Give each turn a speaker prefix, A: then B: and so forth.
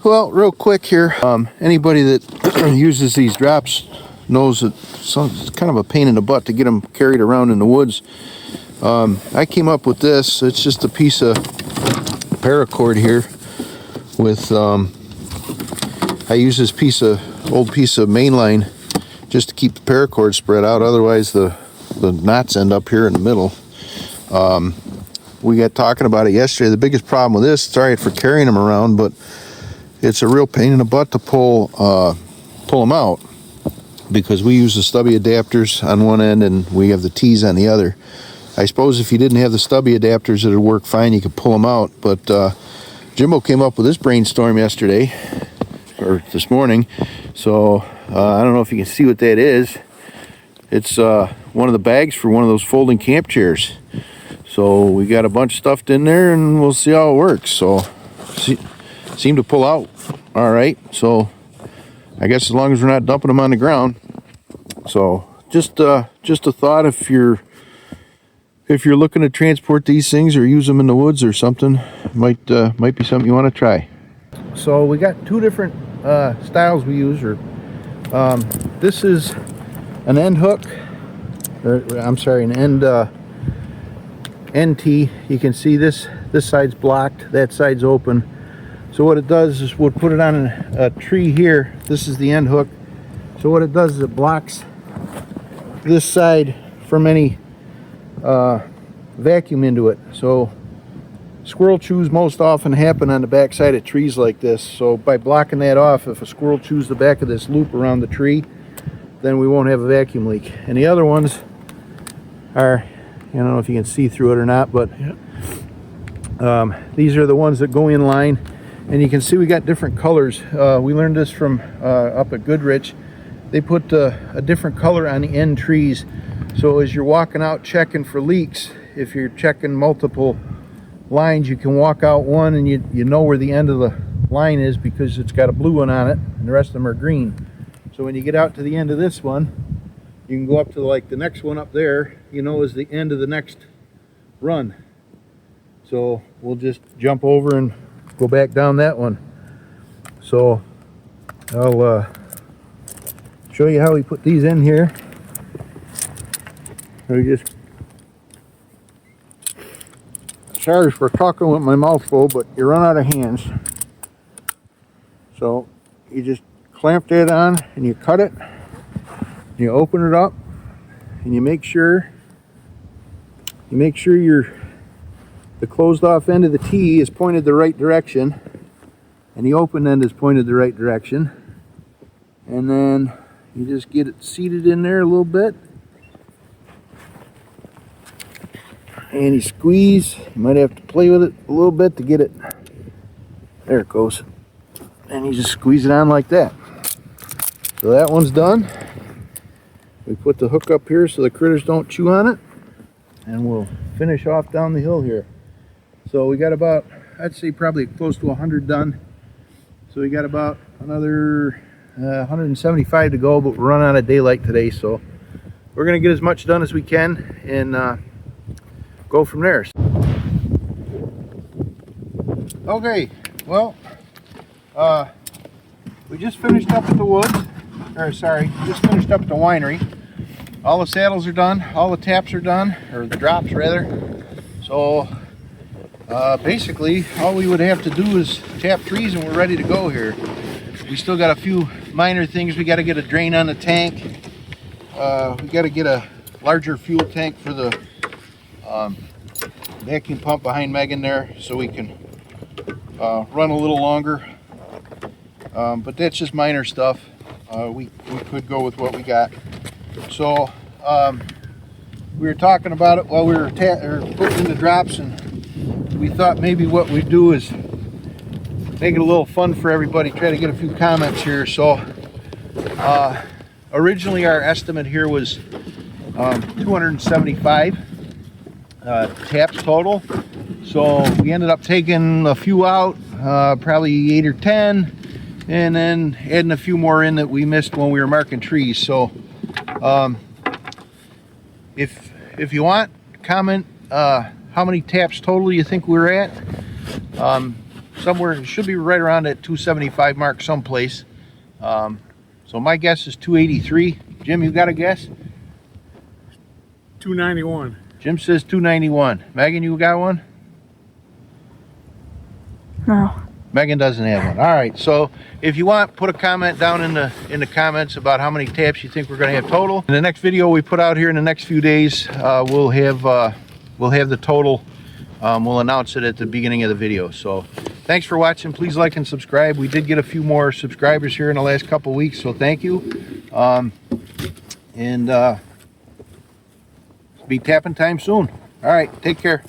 A: Well, real quick here, anybody that uses these drops knows that it's kind of a pain in the butt to get them carried around in the woods. I came up with this. It's just a piece of paracord here with, I use this old piece of mainline just to keep the paracord spread out. Otherwise the knots end up here in the middle. We got talking about it yesterday. The biggest problem with this, it's all right for carrying them around, but it's a real pain in the butt to pull them out, because we use the stubby adapters on one end and we have the T's on the other. I suppose if you didn't have the stubby adapters, it would work fine. You could pull them out. But Jimbo came up with this brainstorm yesterday, or this morning. So I don't know if you can see what that is. It's one of the bags for one of those folding camp chairs. So we got a bunch stuffed in there, and we'll see how it works. So seem to pull out all right. So I guess as long as we're not dumping them on the ground. So just a thought, if you're looking to transport these things or use them in the woods or something, might be something you want to try. So we got two different styles we use. This is an end hook, an end tee. You can see this side's blocked, that side's open. So what it does is we'll put it on a tree here. This is the end hook. So what it does is it blocks this side from any vacuum into it. So squirrel chews most often happen on the back side of trees like this. So by blocking that off, if a squirrel chews the back of this loop around the tree, then we won't have a vacuum leak. And the other ones are, I don't know if you can see through it or not, but these are the ones that go in line. And you can see we got different colors. We learned this from up at Goodrich. They put a different color on the end trees. So as you're walking out checking for leaks, if you're checking multiple lines, you can walk out one and you know where the end of the line is because it's got a blue one on it and the rest of them are green. So when you get out to the end of this one, you can go up to like the next one up there, you know, is the end of the next run. So we'll just jump over and go back down that one. So I'll show you how we put these in here. Sorry for talking with my mouth full, but you run out of hands. So you just clamp that on and you cut it. You open it up and you make sure the closed off end of the T is pointed the right direction and the open end is pointed the right direction. And then you just get it seated in there a little bit. And you squeeze. You might have to play with it a little bit to get it. There it goes. And you just squeeze it on like that. So that one's done. We put the hook up here so the critters don't chew on it. And we'll finish off down the hill here. So we got about, I'd say probably close to 100 done. So we got about another 175 to go, but we're running out of daylight today. So we're going to get as much done as we can and go from there. Okay, well, we just finished up at the woods, just finished up at the winery. All the saddles are done, all the taps are done, or the drops rather. So basically all we would have to do is tap trees and we're ready to go here. We still got a few minor things. We got to get a drain on the tank. We got to get a larger fuel tank for the vacuum pump behind Megan there so we can run a little longer. But that's just minor stuff. We could go with what we got. So we were talking about it while we were putting in the drops, and we thought maybe what we'd do is make it a little fun for everybody, try to get a few comments here. So originally our estimate here was 275 taps total. So we ended up taking a few out, probably 8 or 10, and then adding a few more in that we missed when we were marking trees. So if you want, comment how many taps total you think we're at. somewhere, it should be right around that 275 mark someplace. So my guess is 283. Jim, you got a guess?
B: 291.
A: Jim says 291. Megan, you got one?
C: No.
A: Megan doesn't have one. All right, so if you want, put a comment down in the comments about how many taps you think we're going to have total. In the next video we put out here in the next few days, we'll have the total. We'll announce it at the beginning of the video. So thanks for watching. Please like and subscribe. We did get a few more subscribers here in the last couple weeks, so thank you. Be tapping time soon. All right, take care.